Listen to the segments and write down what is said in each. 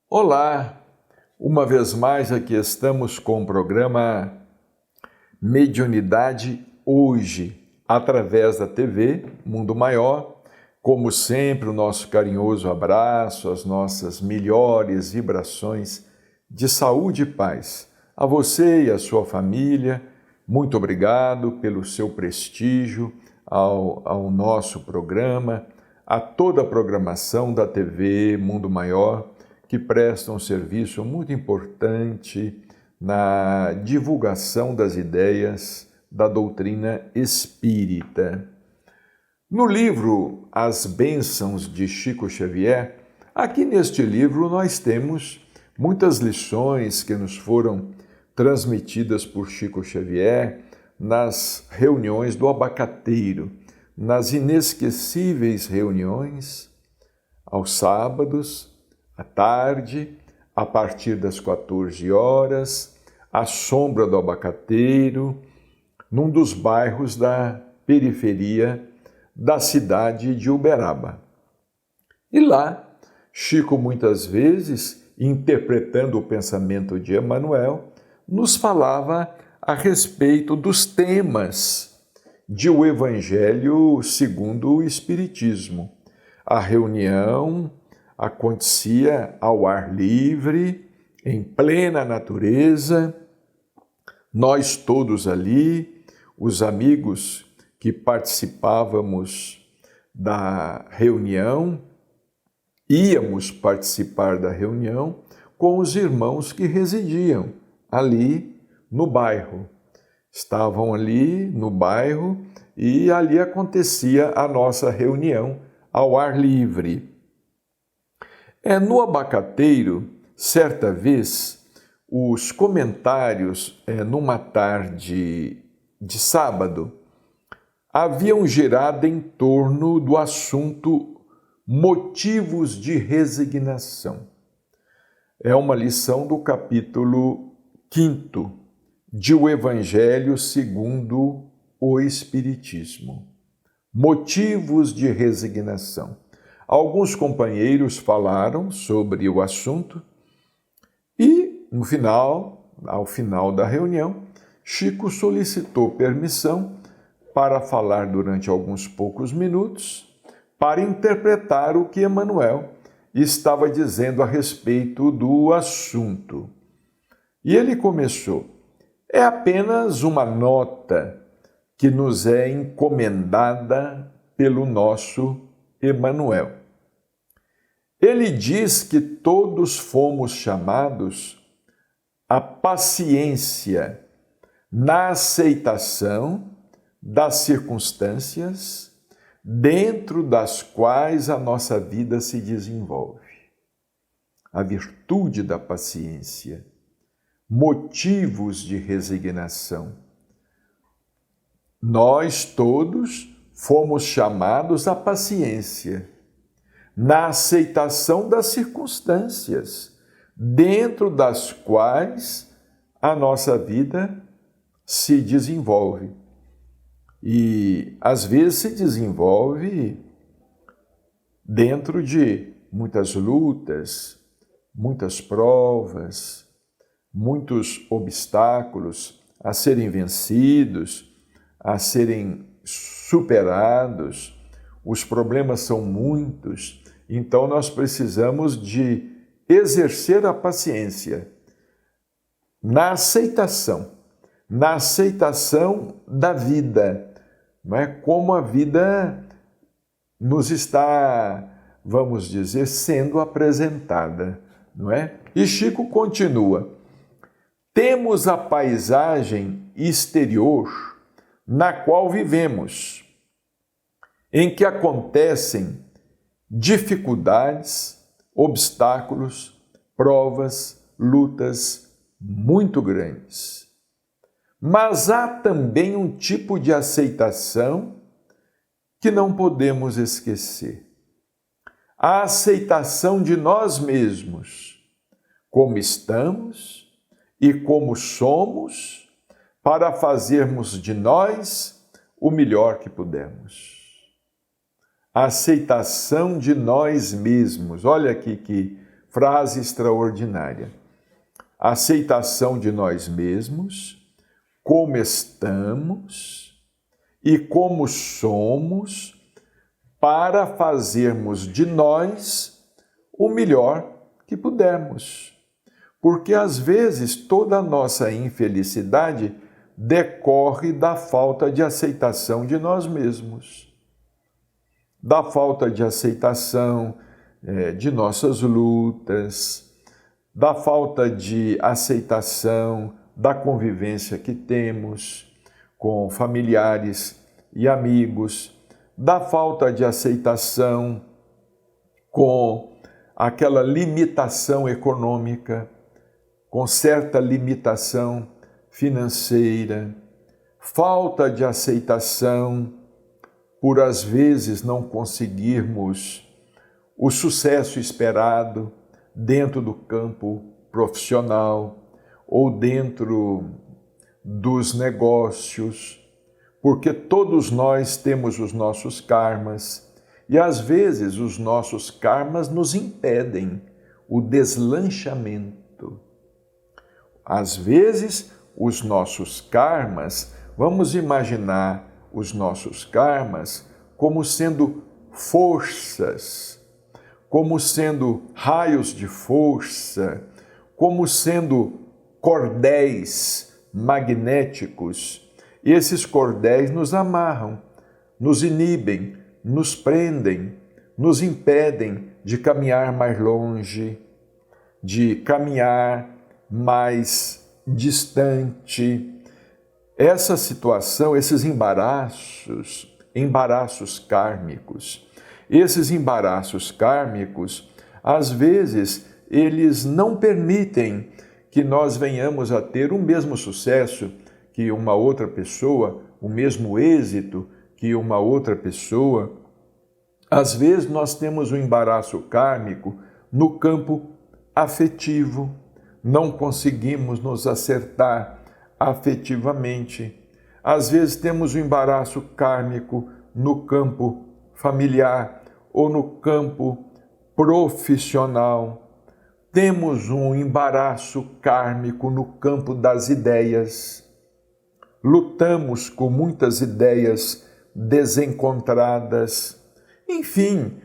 Olá, uma vez mais aqui estamos com o programa Mediunidade Hoje, através da TV Mundo Maior. Como sempre, o nosso carinhoso abraço, as nossas melhores vibrações de saúde e paz. A você e a sua família, muito obrigado pelo seu prestígio ao nosso programa, a toda a programação da TV Mundo Maior, que presta um serviço muito importante na divulgação das ideias da doutrina espírita. No livro As Bênçãos de Chico Xavier, aqui neste livro nós temos muitas lições que nos foram transmitidas por Chico Xavier nas reuniões do Abacateiro, nas inesquecíveis reuniões aos sábados, à tarde, a partir das 14 horas, à sombra do Abacateiro, num dos bairros da periferia da cidade de Uberaba. E lá, Chico muitas vezes, interpretando o pensamento de Emmanuel, nos falava a respeito dos temas de O Evangelho segundo o Espiritismo. A reunião acontecia ao ar livre, em plena natureza, nós todos ali, os amigos que participávamos da reunião, íamos participar da reunião com os irmãos que residiam ali no bairro. Estavam ali no bairro e ali acontecia a nossa reunião ao ar livre. No Abacateiro, certa vez, os comentários, numa tarde de sábado, haviam girado em torno do assunto motivos de resignação. É uma lição do capítulo 5º de O Evangelho segundo o Espiritismo. Motivos de resignação. Alguns companheiros falaram sobre o assunto e, ao final da reunião, Chico solicitou permissão para falar durante alguns poucos minutos, para interpretar o que Emmanuel estava dizendo a respeito do assunto. E ele começou: é apenas uma nota que nos é encomendada pelo nosso Emmanuel. Ele diz que todos fomos chamados à paciência na aceitação das circunstâncias dentro das quais a nossa vida se desenvolve. A virtude da paciência, motivos de resignação. Nós todos fomos chamados à paciência, na aceitação das circunstâncias, dentro das quais a nossa vida se desenvolve. E, às vezes, se desenvolve dentro de muitas lutas, muitas provas, muitos obstáculos a serem vencidos, a serem superados. Os problemas são muitos, então nós precisamos de exercer a paciência na aceitação da vida, não é? Como a vida nos está, vamos dizer, sendo apresentada, não é? E Chico continua: temos a paisagem exterior na qual vivemos, em que acontecem dificuldades, obstáculos, provas, lutas muito grandes. Mas há também um tipo de aceitação que não podemos esquecer. A aceitação de nós mesmos, como estamos e como somos, para fazermos de nós o melhor que pudermos. A aceitação de nós mesmos. Olha aqui que frase extraordinária. A aceitação de nós mesmos, como estamos e como somos, para fazermos de nós o melhor que pudermos. Porque às vezes toda a nossa infelicidade decorre da falta de aceitação de nós mesmos. Da falta de aceitação de nossas lutas, da falta de aceitação da convivência que temos com familiares e amigos, da falta de aceitação com aquela limitação econômica, com certa limitação financeira, falta de aceitação por às vezes não conseguirmos o sucesso esperado dentro do campo profissional ou dentro dos negócios, porque todos nós temos os nossos karmas e às vezes os nossos karmas nos impedem o deslanchamento. Às vezes os nossos karmas, vamos imaginar os nossos karmas como sendo forças, como sendo raios de força, como sendo cordéis magnéticos. E esses cordéis nos amarram, nos inibem, nos prendem, nos impedem de caminhar mais longe, de caminhar mais distante. Essa situação, esses embaraços kármicos, às vezes, eles não permitem que nós venhamos a ter o mesmo sucesso que uma outra pessoa, o mesmo êxito que uma outra pessoa. Às vezes, nós temos um embaraço kármico no campo afetivo, não conseguimos nos acertar afetivamente. Às vezes temos um embaraço kármico no campo familiar ou no campo profissional. Temos um embaraço kármico no campo das ideias. Lutamos com muitas ideias desencontradas. Enfim,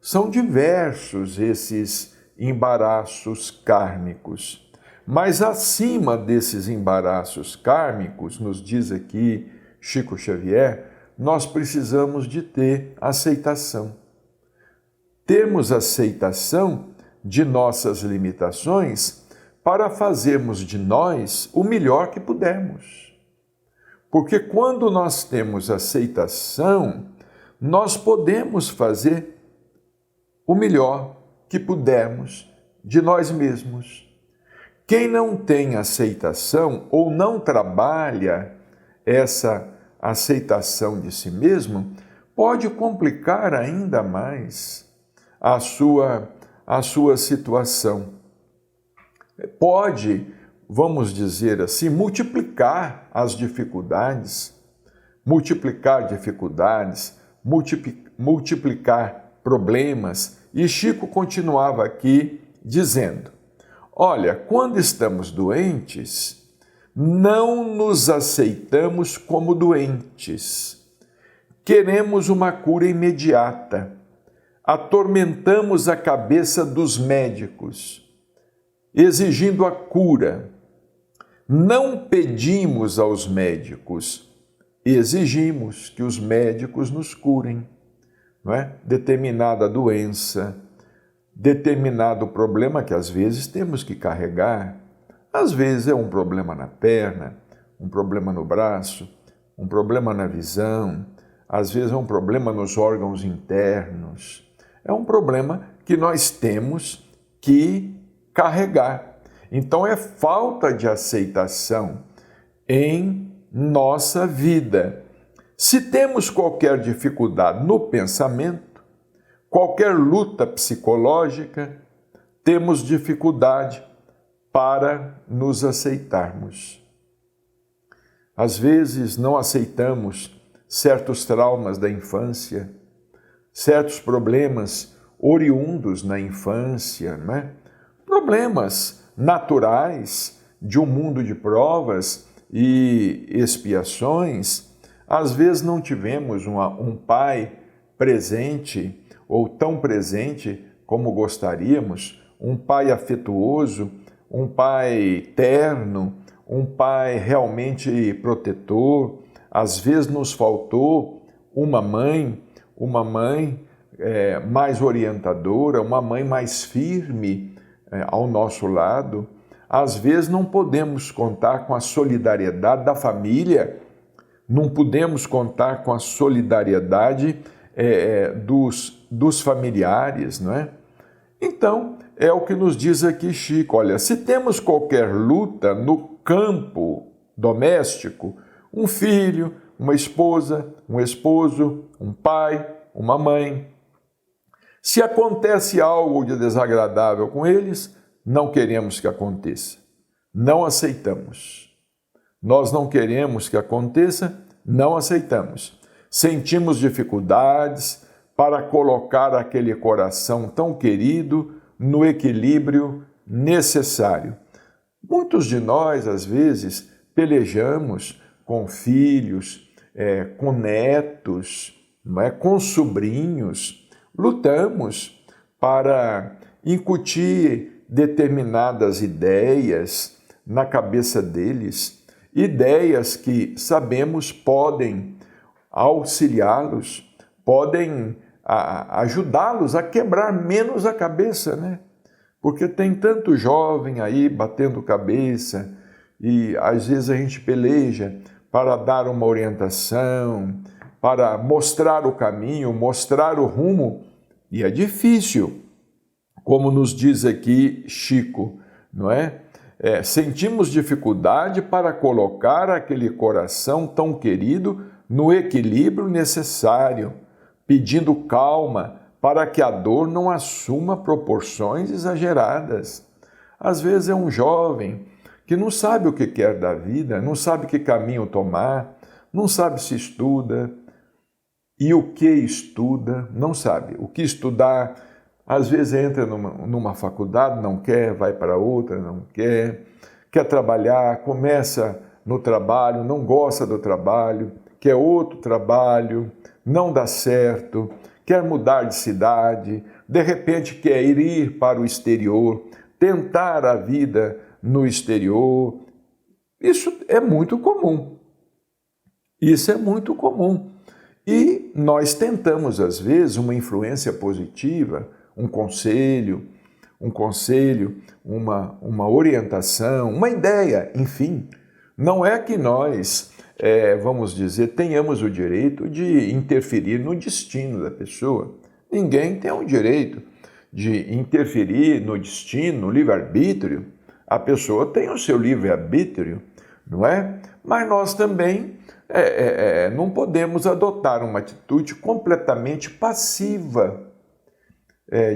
são diversos esses embaraços kármicos. Mas acima desses embaraços kármicos, nos diz aqui Chico Xavier, nós precisamos de ter aceitação. Termos aceitação de nossas limitações para fazermos de nós o melhor que pudermos. Porque quando nós temos aceitação, nós podemos fazer o melhor que pudermos de nós mesmos. Quem não tem aceitação ou não trabalha essa aceitação de si mesmo, pode complicar ainda mais a sua situação. Pode, vamos dizer assim, multiplicar problemas. E Chico continuava aqui dizendo: olha, quando estamos doentes, não nos aceitamos como doentes. Queremos uma cura imediata. Atormentamos a cabeça dos médicos, exigindo a cura. Não pedimos aos médicos, exigimos que os médicos nos curem, não é? Determinada doença, determinado problema que às vezes temos que carregar. Às vezes é um problema na perna, um problema no braço, um problema na visão, às vezes é um problema nos órgãos internos. É um problema que nós temos que carregar. Então é falta de aceitação em nossa vida. Se temos qualquer dificuldade no pensamento, qualquer luta psicológica, temos dificuldade para nos aceitarmos. Às vezes não aceitamos certos traumas da infância, certos problemas oriundos na infância, né? Problemas naturais de um mundo de provas e expiações. Às vezes não tivemos um pai presente ou tão presente como gostaríamos, um pai afetuoso, um pai terno, um pai realmente protetor. Às vezes nos faltou uma mãe mais orientadora, uma mãe mais firme ao nosso lado. Às vezes não podemos contar com a solidariedade da família, não podemos contar com a solidariedade dos familiares, não é? Então, é o que nos diz aqui Chico, olha, se temos qualquer luta no campo doméstico, um filho, uma esposa, um esposo, um pai, uma mãe, se acontece algo de desagradável com eles, não queremos que aconteça, não aceitamos. Nós não queremos que aconteça, não aceitamos. Sentimos dificuldades para colocar aquele coração tão querido no equilíbrio necessário. Muitos de nós, às vezes, pelejamos com filhos, com netos, não é? Com sobrinhos, lutamos para incutir determinadas ideias na cabeça deles, ideias que sabemos podem auxiliá-los, podem ajudá-los a quebrar menos a cabeça, né? Porque tem tanto jovem aí batendo cabeça e às vezes a gente peleja para dar uma orientação, para mostrar o caminho, mostrar o rumo, e é difícil, como nos diz aqui Chico, não é? Sentimos dificuldade para colocar aquele coração tão querido no equilíbrio necessário, pedindo calma para que a dor não assuma proporções exageradas. Às vezes é um jovem que não sabe o que quer da vida, não sabe que caminho tomar, não sabe se estuda e o que estuda, não sabe o que estudar. Às vezes entra numa faculdade, não quer, vai para outra, não quer trabalhar, começa no trabalho, não gosta do trabalho, quer outro trabalho, não dá certo, quer mudar de cidade, de repente quer ir para o exterior, tentar a vida no exterior. Isso é muito comum. Isso é muito comum. E nós tentamos, às vezes, uma influência positiva, um conselho, uma orientação, uma ideia, enfim. Não é que nós, vamos dizer, tenhamos o direito de interferir no destino da pessoa. Ninguém tem o direito de interferir no destino, no livre-arbítrio. A pessoa tem o seu livre-arbítrio, não é? Mas nós também não podemos adotar uma atitude completamente passiva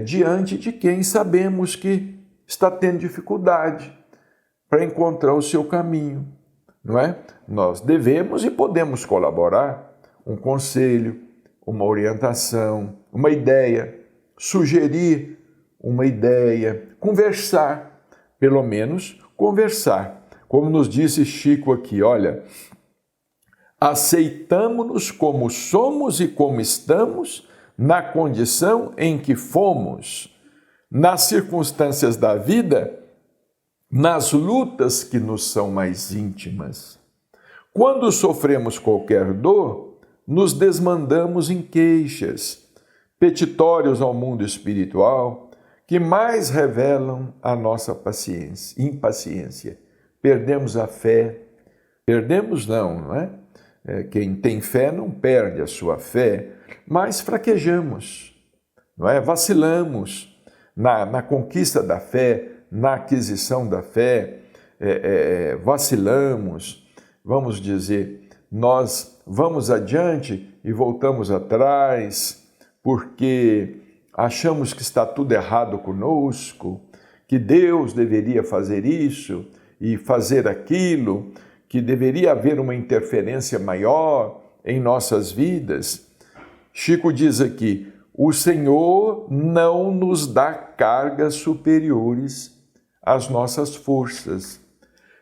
diante de quem sabemos que está tendo dificuldade para encontrar o seu caminho, não é? Nós devemos e podemos colaborar, um conselho, uma orientação, uma ideia, sugerir uma ideia, conversar, pelo menos conversar. Como nos disse Chico aqui, olha, aceitamo-nos como somos e como estamos, na condição em que fomos, nas circunstâncias da vida, nas lutas que nos são mais íntimas. Quando sofremos qualquer dor, nos desmandamos em queixas, petitórios ao mundo espiritual, que mais revelam a nossa impaciência. Perdemos a fé, perdemos não é? Quem tem fé não perde a sua fé, mas fraquejamos, não é? Vacilamos, na conquista da fé, na aquisição da fé, vacilamos, vamos dizer, nós vamos adiante e voltamos atrás, porque achamos que está tudo errado conosco, que Deus deveria fazer isso e fazer aquilo, que deveria haver uma interferência maior em nossas vidas. Chico diz aqui, o Senhor não nos dá cargas superiores às nossas forças.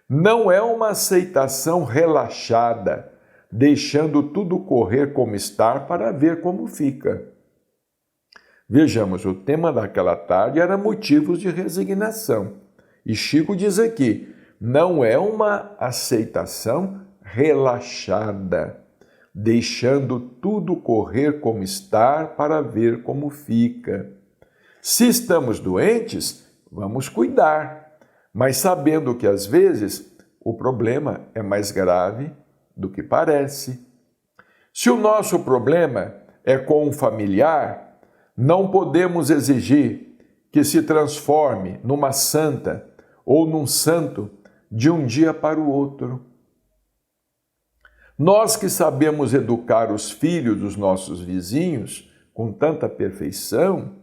Não é uma aceitação relaxada, deixando tudo correr como está para ver como fica. Vejamos, o tema daquela tarde era motivos de resignação. E Chico diz aqui, não é uma aceitação relaxada, deixando tudo correr como está para ver como fica. Se estamos doentes, vamos cuidar, mas sabendo que às vezes o problema é mais grave do que parece. Se o nosso problema é com um familiar, não podemos exigir que se transforme numa santa ou num santo de um dia para o outro. Nós que sabemos educar os filhos dos nossos vizinhos com tanta perfeição,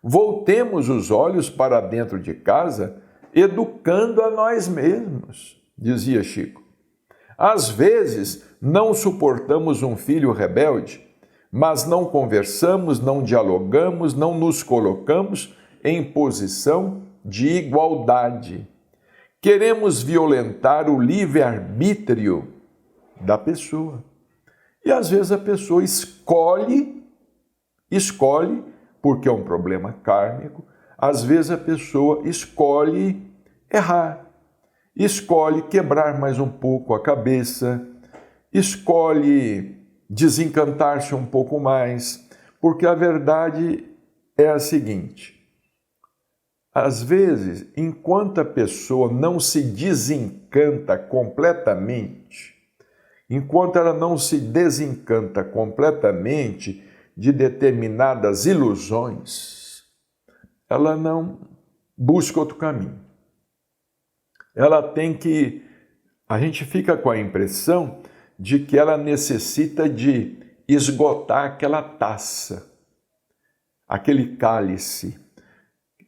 voltemos os olhos para dentro de casa, educando a nós mesmos, dizia Chico. Às vezes, não suportamos um filho rebelde, mas não conversamos, não dialogamos, não nos colocamos em posição de igualdade. Queremos violentar o livre-arbítrio da pessoa. E às vezes a pessoa escolhe, porque é um problema kármico, às vezes a pessoa escolhe errar, escolhe quebrar mais um pouco a cabeça, escolhe desencantar-se um pouco mais, porque a verdade é a seguinte, às vezes, enquanto a pessoa não se desencanta completamente, enquanto ela não se desencanta completamente de determinadas ilusões, ela não busca outro caminho. Ela tem que... A gente fica com a impressão de que ela necessita de esgotar aquela taça, aquele cálice.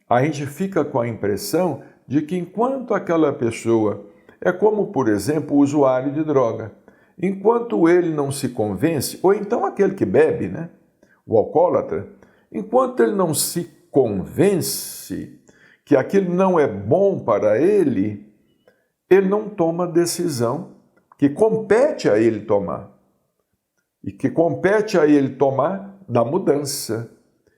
A gente fica com a impressão de que enquanto aquela pessoa é como, por exemplo, o usuário de droga, enquanto ele não se convence, ou então aquele que bebe, né? O alcoólatra, enquanto ele não se convence que aquilo não é bom para ele não toma decisão que compete a ele tomar. E que compete a ele tomar da mudança,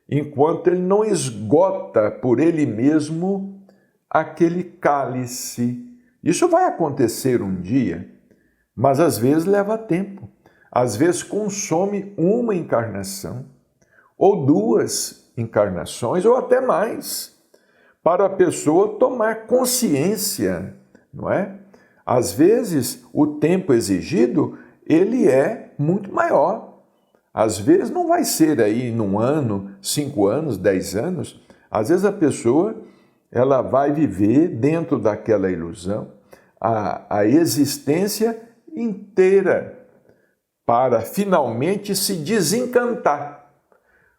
enquanto ele não esgota por ele mesmo aquele cálice. Isso vai acontecer um dia, mas às vezes leva tempo. Às vezes consome uma encarnação, ou duas encarnações, ou até mais, para a pessoa tomar consciência, não é? Às vezes o tempo exigido, ele é muito maior. Às vezes não vai ser aí num ano, 5 anos, 10 anos. Às vezes a pessoa ela vai viver dentro daquela ilusão a existência inteira para finalmente se desencantar.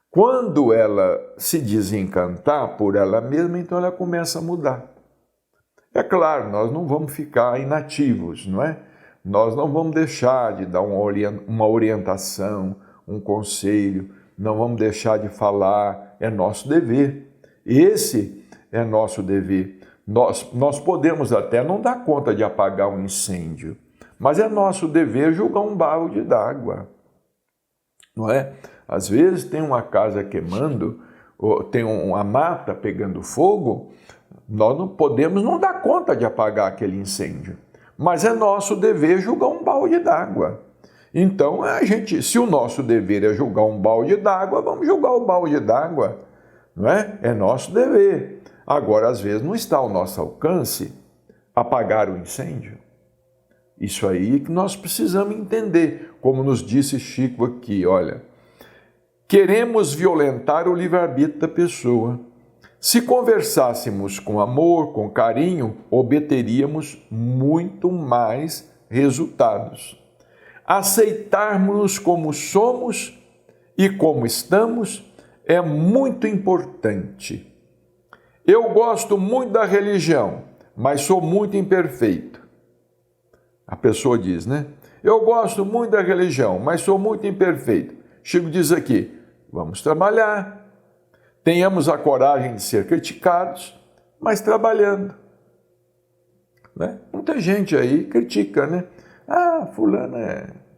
Quando ela se desencantar por ela mesma, então ela começa a mudar. É claro, nós não vamos ficar inativos, não é? Nós não vamos deixar de dar uma orientação, um conselho, não vamos deixar de falar, é nosso dever. Esse é nosso dever. Nós podemos até não dar conta de apagar um incêndio, mas é nosso dever julgar um balde d'água, não é? Às vezes tem uma casa queimando, ou tem uma mata pegando fogo, nós não podemos não dar conta de apagar aquele incêndio, mas é nosso dever julgar um balde d'água. Então, se o nosso dever é julgar um balde d'água, vamos julgar o balde d'água, não é? É nosso dever. Agora, às vezes, não está ao nosso alcance apagar o incêndio. Isso aí que nós precisamos entender, como nos disse Chico aqui, olha, queremos violentar o livre-arbítrio da pessoa, Se conversássemos com amor, com carinho, obteríamos muito mais resultados. Aceitarmos-nos como somos e como estamos é muito importante. Eu gosto muito da religião, mas sou muito imperfeito. A pessoa diz, né? Eu gosto muito da religião, mas sou muito imperfeito. Chico diz aqui, vamos trabalhar. Tenhamos a coragem de ser criticados, mas trabalhando. Né? Muita gente aí critica, né? Ah, fulano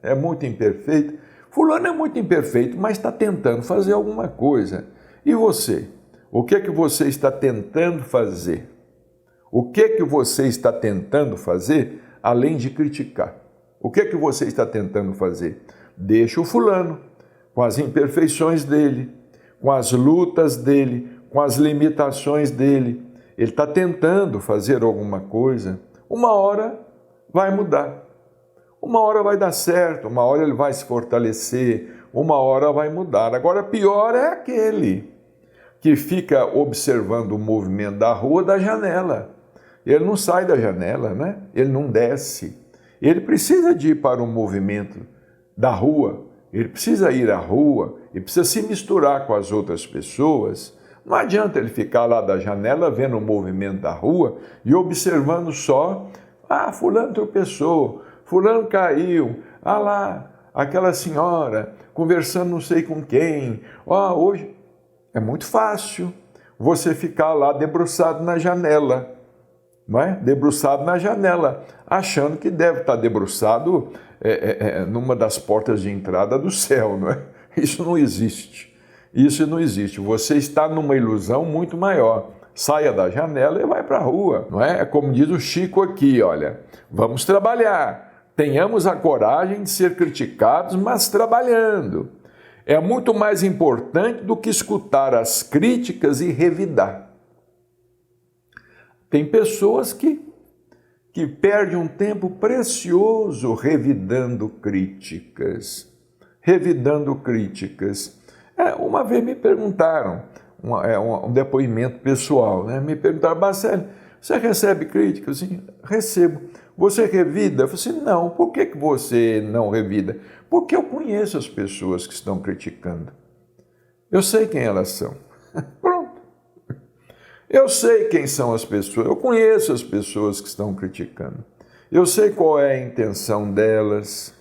é muito imperfeito. Fulano é muito imperfeito, mas está tentando fazer alguma coisa. E você? O que é que você está tentando fazer? O que é que você está tentando fazer além de criticar? O que é que você está tentando fazer? Deixa o fulano com as imperfeições dele, com as lutas dele, com as limitações dele. Ele está tentando fazer alguma coisa. Uma hora vai mudar. Uma hora vai dar certo, uma hora ele vai se fortalecer, uma hora vai mudar. Agora, pior é aquele que fica observando o movimento da rua da janela. Ele não sai da janela, né? Ele não desce. Ele precisa de ir para o movimento da rua, ele precisa ir à rua, ele precisa se misturar com as outras pessoas. Não adianta ele ficar lá da janela vendo o movimento da rua e observando só, fulano tropeçou, fulano caiu, lá, aquela senhora conversando não sei com quem, hoje é muito fácil você ficar lá debruçado na janela, não é? Debruçado na janela, achando que deve estar debruçado numa das portas de entrada do céu, não é? Isso não existe. Isso não existe. Você está numa ilusão muito maior. Saia da janela e vai para a rua, não é? É como diz o Chico aqui, olha, vamos trabalhar. Tenhamos a coragem de ser criticados, mas trabalhando. É muito mais importante do que escutar as críticas e revidar. Tem pessoas que perdem um tempo precioso revidando críticas. Revidando críticas. Uma vez me perguntaram, um depoimento pessoal, né? Me perguntaram, Marcelo, você recebe críticas? Sim, recebo. Você revida? Eu falei assim, não. Por que você não revida? Porque eu conheço as pessoas que estão criticando. Eu sei quem elas são. Pronto. Eu sei quem são as pessoas. Eu conheço as pessoas que estão criticando. Eu sei qual é a intenção delas,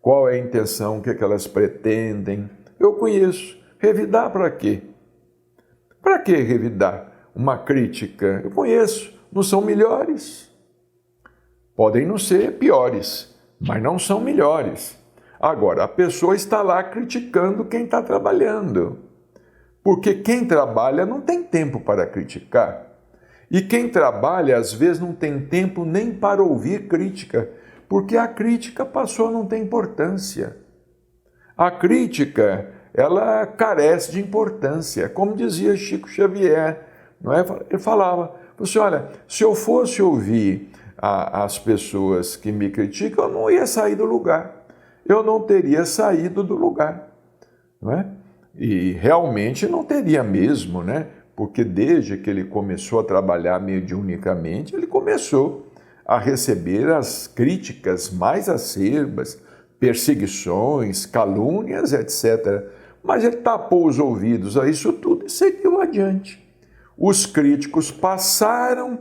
qual é a intenção, o que elas pretendem. Eu conheço. Revidar para quê? Para que revidar uma crítica? Eu conheço. Não são melhores. Podem não ser piores, mas não são melhores. Agora, a pessoa está lá criticando quem está trabalhando. Porque quem trabalha não tem tempo para criticar. E quem trabalha, às vezes, não tem tempo nem para ouvir crítica, porque a crítica passou a não ter importância. A crítica, ela carece de importância. Como dizia Chico Xavier, não é? Ele falava, você, olha, se eu fosse ouvir as pessoas que me criticam, eu não ia sair do lugar. Eu não teria saído do lugar, não é? E realmente não teria mesmo, né? Porque desde que ele começou a trabalhar mediunicamente, ele começou a receber as críticas mais acerbas, perseguições, calúnias, etc. Mas ele tapou os ouvidos a isso tudo e seguiu adiante. Os críticos passaram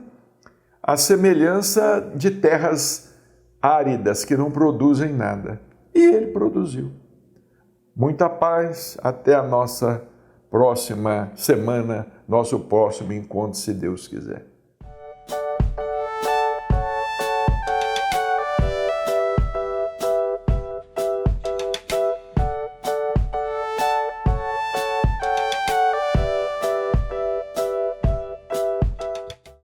à semelhança de terras áridas que não produzem nada. E ele produziu. Muita paz, até a nossa próxima semana, nosso próximo encontro, se Deus quiser.